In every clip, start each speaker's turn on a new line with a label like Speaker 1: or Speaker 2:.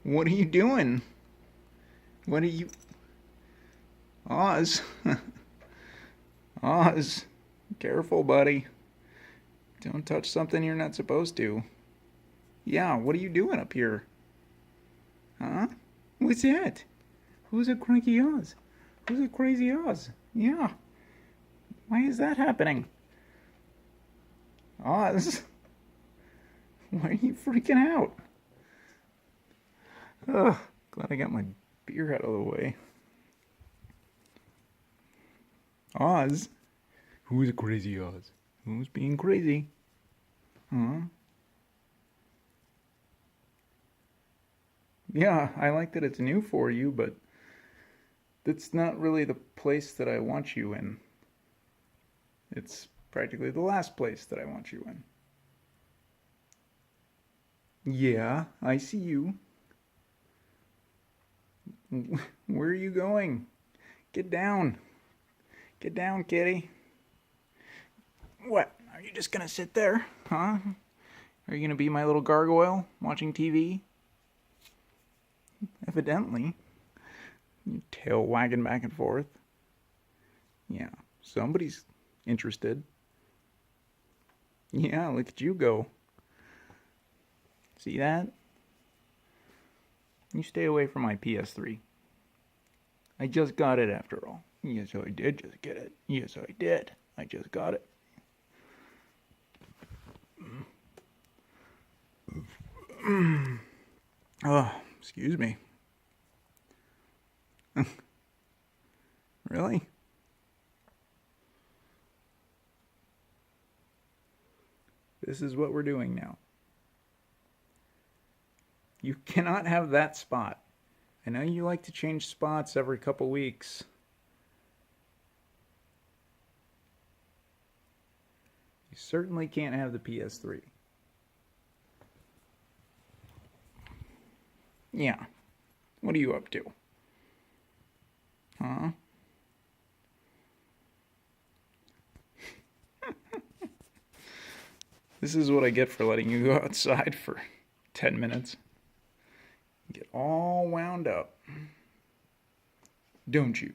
Speaker 1: What are you doing? What are you... Oz. Oz. Careful, buddy. Don't touch something you're not supposed to. Yeah, what are you doing up here? Huh? What's that? Who's a cranky Oz? Who's a crazy Oz? Yeah. Why is that happening? Oz? Why are you freaking out? Ugh, glad I got my beer out of the way. Oz? Who's a crazy Oz? Who's being crazy? Huh? Yeah, I like that it's new for you, but that's not really the place that I want you in. It's practically the last place that I want you in. Yeah, I see you. Where are you going? Get down. Get down, kitty. What? Are you just gonna sit there? Huh? Are you gonna be my little gargoyle watching TV? Evidently. Your tail wagging back and forth. Yeah, somebody's interested. Yeah, look at you go. See that? You stay away from my PS3. I just got it after all. Yes, I did just get it. Yes, I did. I just got it. Oh, excuse me. Really? This is what we're doing now. You cannot have that spot. I know you like to change spots every couple weeks. You certainly can't have the PS3. Yeah. What are you up to? Huh? This is what I get for letting you go outside for 10 minutes. Get all wound up. Don't you?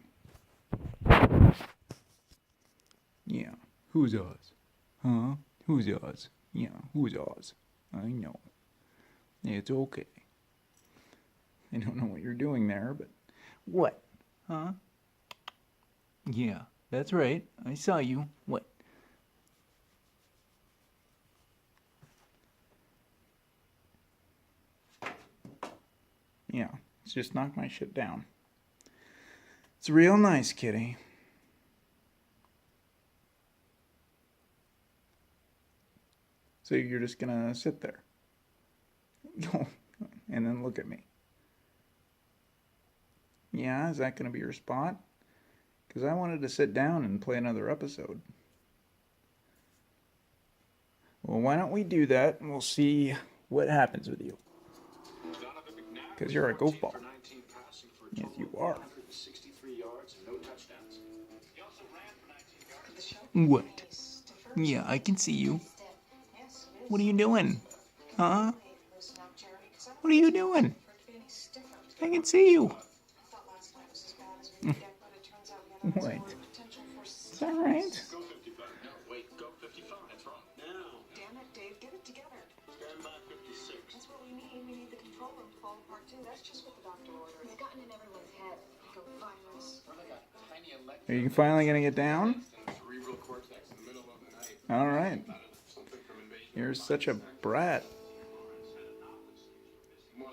Speaker 1: Yeah. Who's Oz? Huh? Who's Oz? Yeah, who's Oz? I know. It's okay. I don't know what you're doing there, but... What? Huh? Yeah, that's right. I saw you. What? Yeah, let's just knock my shit down. It's real nice, kitty. So you're just gonna sit there. And then look at me. Yeah, is that gonna be your spot? Because I wanted to sit down and play another episode. Well, why don't we do that and we'll see what happens with you. Because you're a goofball. Yes, you are. What? Yeah, I can see you. What are you doing? Huh? What are you doing? I can see you. What? Is that right?
Speaker 2: Damn it, Dave, get it together. Stand by 56. That's what we need. We need the control room to fall apart too. That's just what the doctor ordered. It's gotten in everyone's head. Like a virus.
Speaker 1: Are you finally gonna get down? All right. You're such a brat.